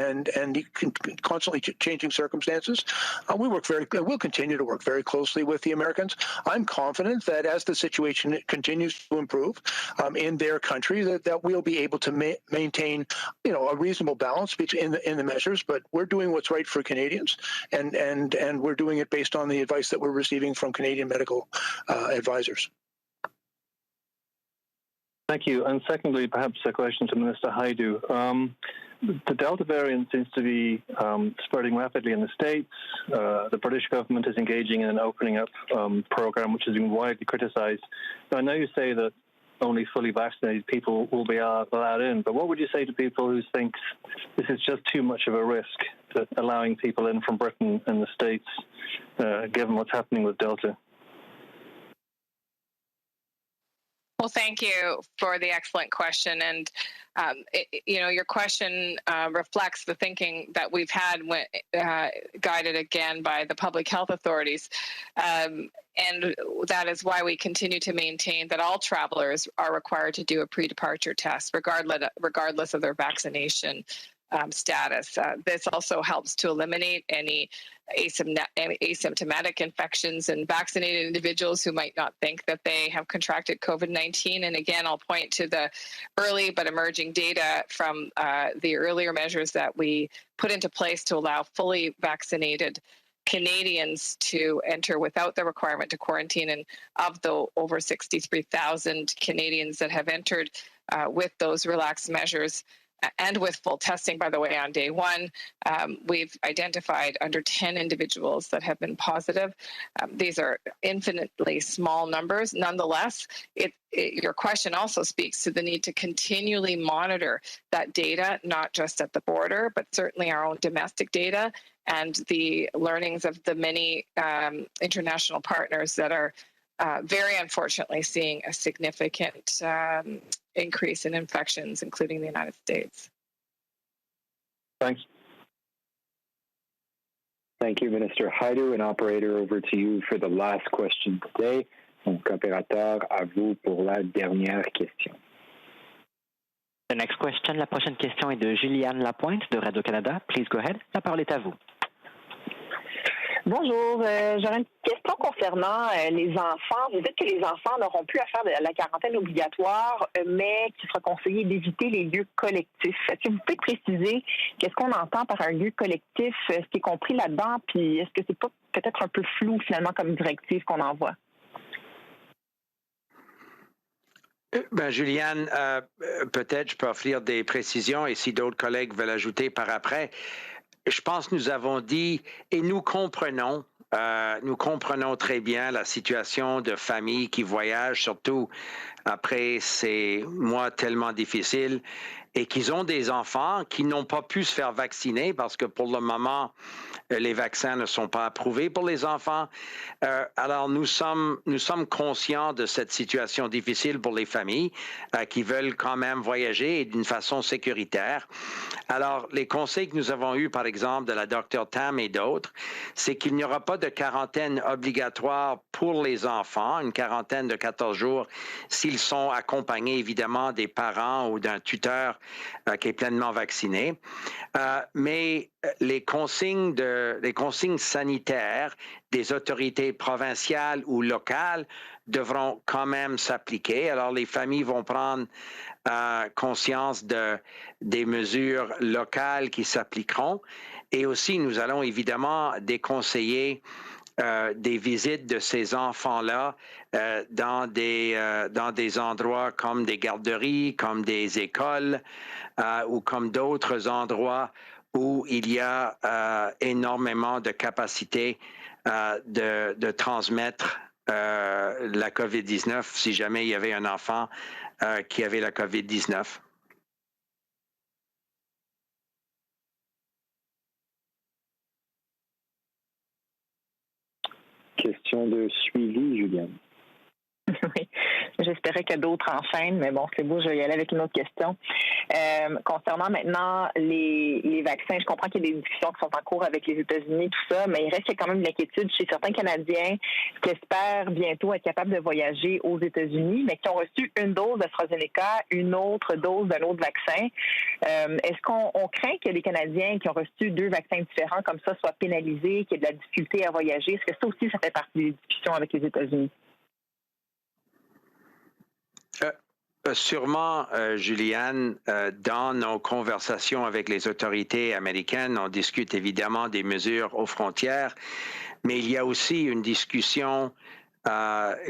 constantly changing circumstances. We'll continue to work very closely with the Americans. I'm confident that as the situation continues to improve in their country, that we'll be able to maintain, a reasonable balance in the measures. But we're doing what's right for Canadians, and we're doing it based on the advice that we're receiving from Canadian medical advisors. Thank you. And secondly, perhaps a question to Minister Hajdu. The Delta variant seems to be spreading rapidly in the States. The British government is engaging in an opening up program, which has been widely criticized. Now, I know you say that only fully vaccinated people will be allowed in, but what would you say to people who think this is just too much of a risk, that allowing people in from Britain and the States, given what's happening with Delta? Well, thank you for the excellent question. And, your question reflects the thinking that we've had guided again by the public health authorities. And that is why we continue to maintain that all travelers are required to do a pre-departure test, regardless of their vaccination status. This also helps to eliminate any asymptomatic infections in vaccinated individuals who might not think that they have contracted COVID-19. And again, I'll point to the early but emerging data from the earlier measures that we put into place to allow fully vaccinated Canadians to enter without the requirement to quarantine. And of the over 63,000 Canadians that have entered with those relaxed measures, and with full testing, by the way, on day one, we've identified under 10 individuals that have been positive. These are infinitely small numbers. Nonetheless, your question also speaks to the need to continually monitor that data, not just at the border, but certainly our own domestic data and the learnings of the many international partners that are very unfortunately seeing a significant increase in infections, including the United States. Thanks. Thank you, Minister Hajdu. And operator, over to you for the last question today. Donc, opérateur, à vous pour la dernière question. The next question, la prochaine question est de Juliane Lapointe de Radio-Canada. Please go ahead. La parole est à vous. Bonjour, j'aurais une question concernant les enfants. Vous dites que les enfants n'auront plus à faire de la quarantaine obligatoire, mais qu'il sera conseillé d'éviter les lieux collectifs. Est-ce que vous pouvez préciser qu'est-ce qu'on entend par un lieu collectif, ce qui est compris là-dedans, puis est-ce que c'est pas peut-être un peu flou finalement comme directive qu'on envoie? Ben, Juliane, peut-être je peux offrir des précisions et si d'autres collègues veulent ajouter par après. Je pense que nous avons dit, et nous comprenons très bien la situation de familles qui voyagent, surtout après ces mois tellement difficiles, et qu'ils ont des enfants qui n'ont pas pu se faire vacciner parce que pour le moment, les vaccins ne sont pas approuvés pour les enfants. Alors, nous sommes conscients de cette situation difficile pour les familles qui veulent quand même voyager d'une façon sécuritaire. Alors, les conseils que nous avons eus, par exemple, de la Dr Tam et d'autres, c'est qu'il n'y aura pas de quarantaine obligatoire pour les enfants, une quarantaine de 14 jours, s'ils sont accompagnés, évidemment, des parents ou d'un tuteur qui est pleinement vacciné. Mais les consignes sanitaires des autorités provinciales ou locales devront quand même s'appliquer. Alors, les familles vont prendre conscience des mesures locales qui s'appliqueront. Et aussi, nous allons évidemment déconseiller des visites de ces enfants-là dans des endroits comme des garderies, comme des écoles ou comme d'autres endroits où il y a énormément de capacité de transmettre la COVID-19 si jamais il y avait un enfant qui avait la COVID-19. Question de suivi, Juliane. Oui, j'espérais que d'autres enchaînent, mais bon, c'est beau, je vais y aller avec une autre question. Concernant maintenant les vaccins, je comprends qu'il y a des discussions qui sont en cours avec les États-Unis, tout ça, mais il reste quand même une inquiétude chez certains Canadiens qui espèrent bientôt être capables de voyager aux États-Unis, mais qui ont reçu une dose d'AstraZeneca, une autre dose d'un autre vaccin. Est-ce qu'on craint que les Canadiens qui ont reçu 2 vaccins différents comme ça soient pénalisés, qu'il y ait de la difficulté à voyager? Est-ce que ça aussi, ça fait partie des discussions avec les États-Unis? Sûrement, Juliane, dans nos conversations avec les autorités américaines, on discute évidemment des mesures aux frontières, mais il y a aussi une discussion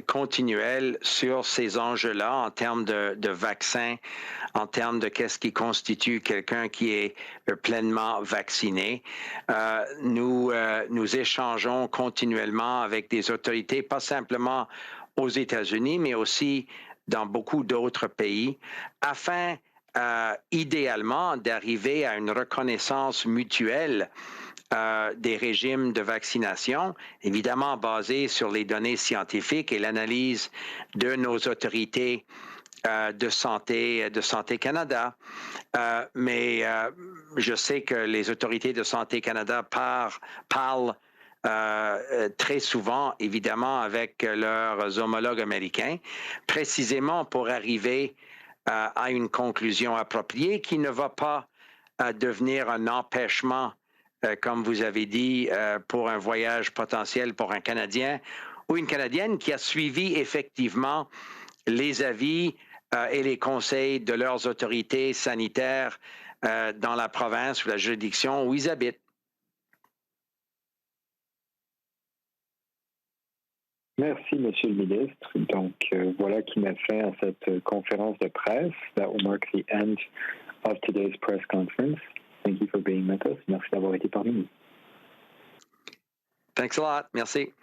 continuelle sur ces enjeux-là en termes de vaccins, en termes de qu'est-ce qui constitue quelqu'un qui est pleinement vacciné. Nous échangeons continuellement avec des autorités, pas simplement aux États-Unis, mais aussi dans beaucoup d'autres pays, afin idéalement d'arriver à une reconnaissance mutuelle des régimes de vaccination, évidemment basés sur les données scientifiques et l'analyse de nos autorités de Santé Canada. Mais je sais que les autorités de Santé Canada parlent très souvent, évidemment, avec leurs homologues américains, précisément pour arriver à une conclusion appropriée qui ne va pas devenir un empêchement, comme vous avez dit, pour un voyage potentiel pour un Canadien ou une Canadienne qui a suivi effectivement les avis et les conseils de leurs autorités sanitaires dans la province ou la juridiction où ils habitent. Merci, Monsieur le ministre. Donc, voilà qui met fin à cette conférence de presse. That will mark the end of today's press conference. Thank you for being with us. Merci d'avoir été parmi nous. Thanks a lot. Merci.